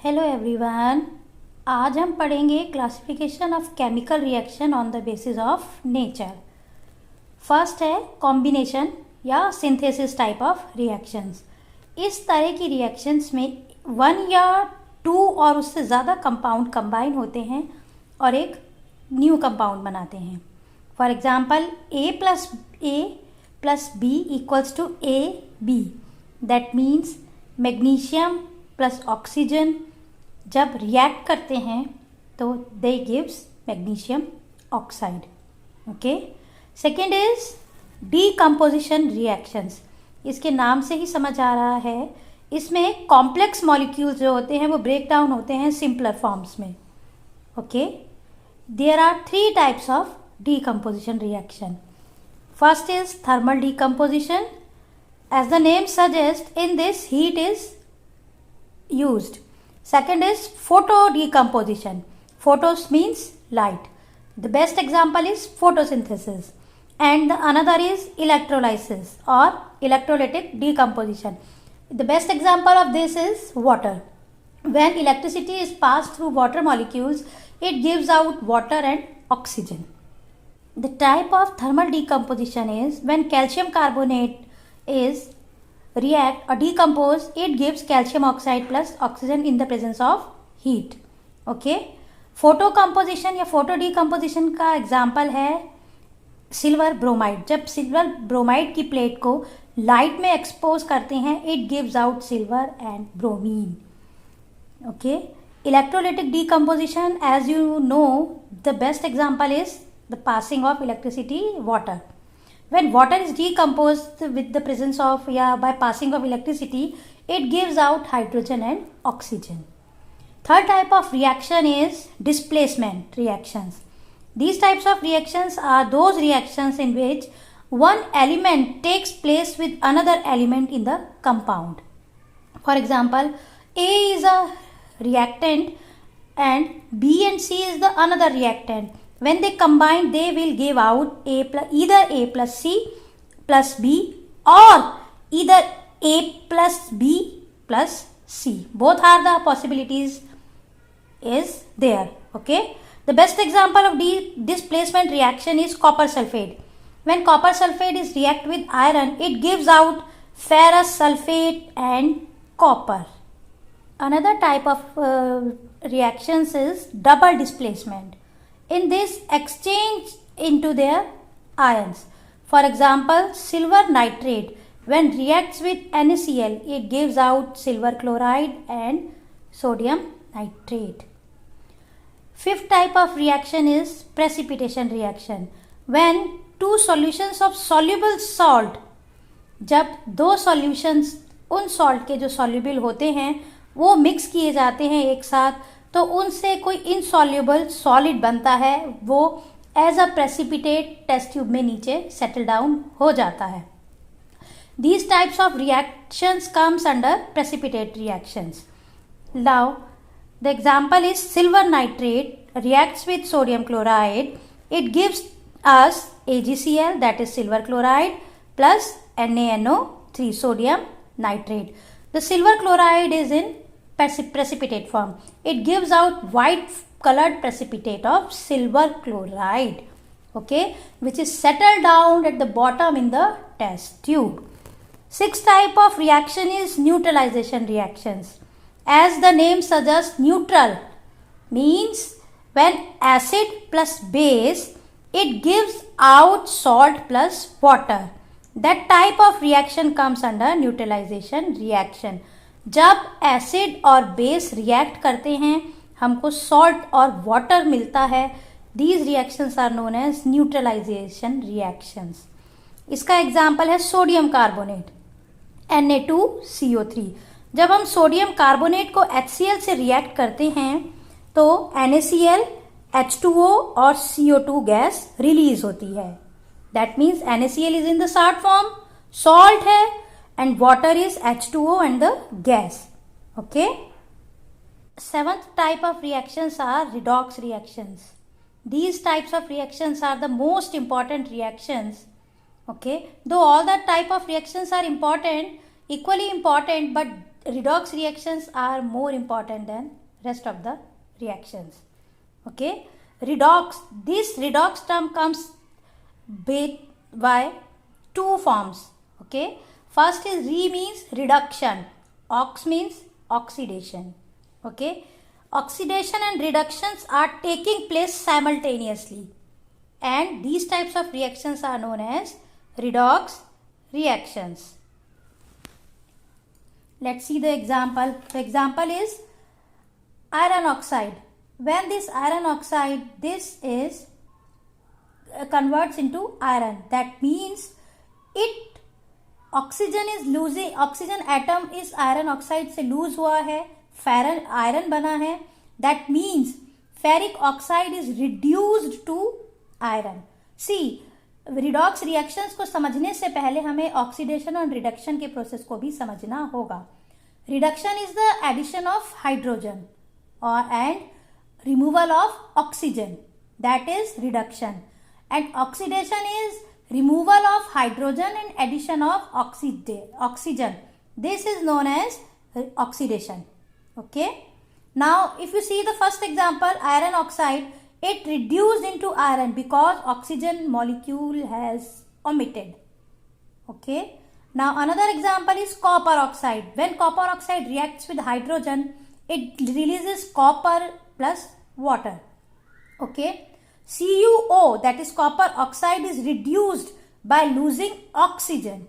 Hello everyone. आज हम पढ़ेंगे classification of chemical reaction on the basis of nature. First है कॉम्बिनेशन या सिंथेसिस टाइप ऑफ रिएक्शंस। इस तरह की रिएक्शंस में वन या टू और उससे ज़्यादा कंपाउंड कंबाइन होते हैं और एक न्यू कंपाउंड बनाते हैं। For example a plus b equals to a b. That means magnesium plus oxygen जब रिएक्ट करते हैं तो they gives magnesium oxide. Okay. Second is decomposition reactions. इसके नाम से ही समझ आ रहा है, इसमें कॉम्प्लेक्स मॉलिक्यूल्स जो होते हैं वो ब्रेक डाउन होते हैं सिंपलर फॉर्म्स में। Okay. There are three types of decomposition reaction. First is thermal decomposition. As the name suggest, in this heat is used. Second is photo decomposition. Photos means light. The best example is photosynthesis. And the another is electrolysis or electrolytic decomposition. The best example of this is water. When electricity is passed through water molecules, it gives out water and oxygen. The type of thermal decomposition is when calcium carbonate is react or decompose, it gives calcium oxide plus oxygen in the presence of heat. Okay. Photo composition या photo decomposition का example है silver bromide. जब silver bromide की plate को light में expose करते हैं, it gives out silver and bromine. Okay. Electrolytic decomposition, as you know, the best example is the passing of electricity water. When water is decomposed with the presence of by passing of electricity, it gives out hydrogen and oxygen. Third type of reaction is displacement reactions. These types of reactions are those reactions in which one element takes place with another element in the compound. For example, A is a reactant and B and C is the another reactant. When they combine, they will give out either A plus C plus B or either A plus B plus C. Both are the possibilities is there. Okay. The best example of displacement reaction is copper sulfate. When copper sulfate is react with iron, it gives out ferrous sulfate and copper. Another type of reactions is double displacement. In this, exchange into their ions. For example, silver nitrate, when reacts with NaCl, it gives out silver chloride and sodium nitrate. Fifth type of reaction is precipitation reaction. When two solutions of soluble salt, जब दो solutions उन salt के जो soluble होते हैं वो mix किए जाते हैं एक साथ, तो उनसे कोई इनसॉल्युबल सॉलिड बनता है, वो as a precipitate test tube में नीचे सेटल डाउन हो जाता है. These types of reactions comes under precipitate reactions. Now the example is silver nitrate reacts with sodium chloride. It gives us AgCl, that is silver chloride, plus NaNO3 sodium nitrate. The silver chloride is in precipitate form. It gives out white colored precipitate of silver chloride, okay, which is settled down at the bottom in the test tube. Sixth type of reaction is neutralization reactions. As the name suggests, neutral means when acid plus base, it gives out salt plus water. That type of reaction comes under neutralization reaction. जब acid और base react करते हैं, हमको salt और water मिलता है. These reactions are known as neutralization reactions. इसका example है सोडियम कार्बोनेट Na2CO3. जब हम सोडियम कार्बोनेट को HCl से रिएक्ट करते हैं तो NaCl, H2O और CO2 गैस रिलीज होती है. That means NaCl is in the salt form, salt है, and water is H2O and the gas. Okay. Seventh type of reactions are redox reactions. These types of reactions are the most important reactions. Okay. Though all the type of reactions are important, equally important, but redox reactions are more important than rest of the reactions. Okay, this redox term comes by two forms. Okay, first is re means reduction, ox means oxidation. Okay, oxidation and reductions are taking place simultaneously, and these types of reactions are known as redox reactions. Let's see the example. The example is iron oxide. When this iron oxide, this is converts into iron, that means it oxygen is losing, oxygen atom इस iron oxide से lose हुआ है, फेरन iron बना है, that means ferric oxide is reduced to iron. See, redox reactions को समझने से पहले हमें ऑक्सीडेशन और रिडक्शन के प्रोसेस को भी समझना होगा. Reduction is the addition of hydrogen और and removal of oxygen, that is reduction, and oxidation is removal of hydrogen and addition of oxygen. This is known as oxidation. Okay, now if you see the first example, iron oxide, it reduced into iron because oxygen molecule has omitted. Okay, now another example is copper oxide. When copper oxide reacts with hydrogen, it releases copper plus water. Okay, CuO, that is copper oxide, is reduced by losing oxygen.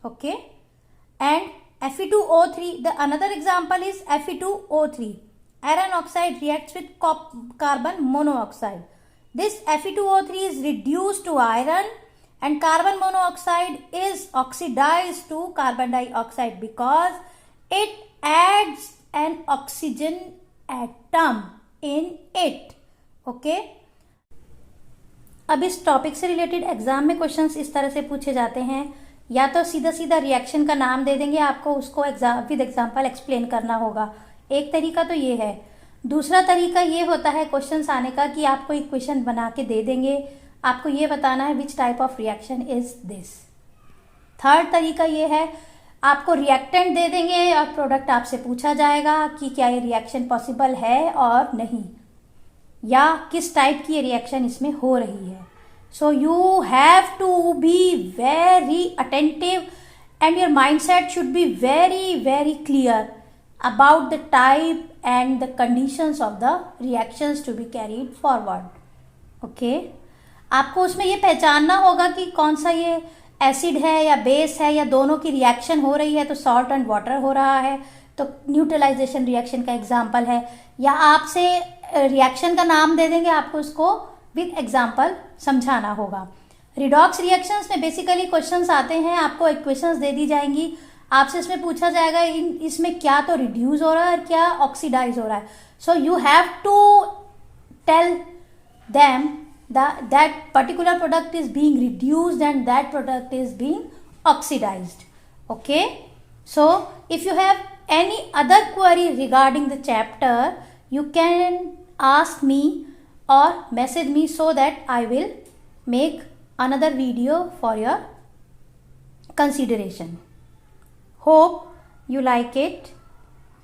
Okay, and Fe2O3, the another example is Fe2O3. Iron oxide reacts with carbon monoxide. This Fe2O3 is reduced to iron and carbon monoxide is oxidized to carbon dioxide because it adds an oxygen atom in it. Okay, अब इस topic से related exam में questions इस तरह से पूछे जाते हैं, या तो सीधा सीधा रिएक्शन का नाम दे देंगे, आपको उसको विद एग्जांपल एक्सप्लेन करना होगा. एक तरीका तो ये है. दूसरा तरीका ये होता है क्वेश्चंस आने का कि आपको इक्वेशन बना के दे देंगे, आपको ये बताना है which type of reaction is this. Third तरीका ये है, आपको रिएक्टेंट दे देंगे और प्रोडक्ट आपसे पूछा जाएगा कि क्या ये रिएक्शन पॉसिबल है और नहीं, या किस टाइप की रिएक्शन इसमें हो रही है. So you have to be very attentive and your mind set should be very very clear about the type and the conditions of the reactions to be carried forward. Okay, आपको उसमें ये पहचानना होगा कि कौन सा ये एसिड है या बेस है या दोनों की रिएक्शन हो रही है, तो सॉल्ट एंड वाटर हो रहा है तो न्यूट्रलाइजेशन रिएक्शन का एग्जाम्पल है, या आपसे रिएक्शन का नाम दे देंगे, आपको उसको विद एग्जाम्पल समझाना होगा. रिडॉक्स रिएक्शंस में बेसिकली क्वेश्चंस आते हैं, आपको इक्वेशंस दे दी जाएंगी, आपसे इसमें पूछा जाएगा इसमें क्या तो रिड्यूस हो रहा है और क्या ऑक्सीडाइज हो रहा है. So you have to tell them that particular product is being reduced and that product is being oxidized. Okay, so if you have any other query regarding the chapter, you can ask me or message me so that I will make another video for your consideration. Hope you like it.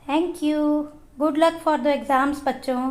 Thank you. Good luck for the exams, बच्चों.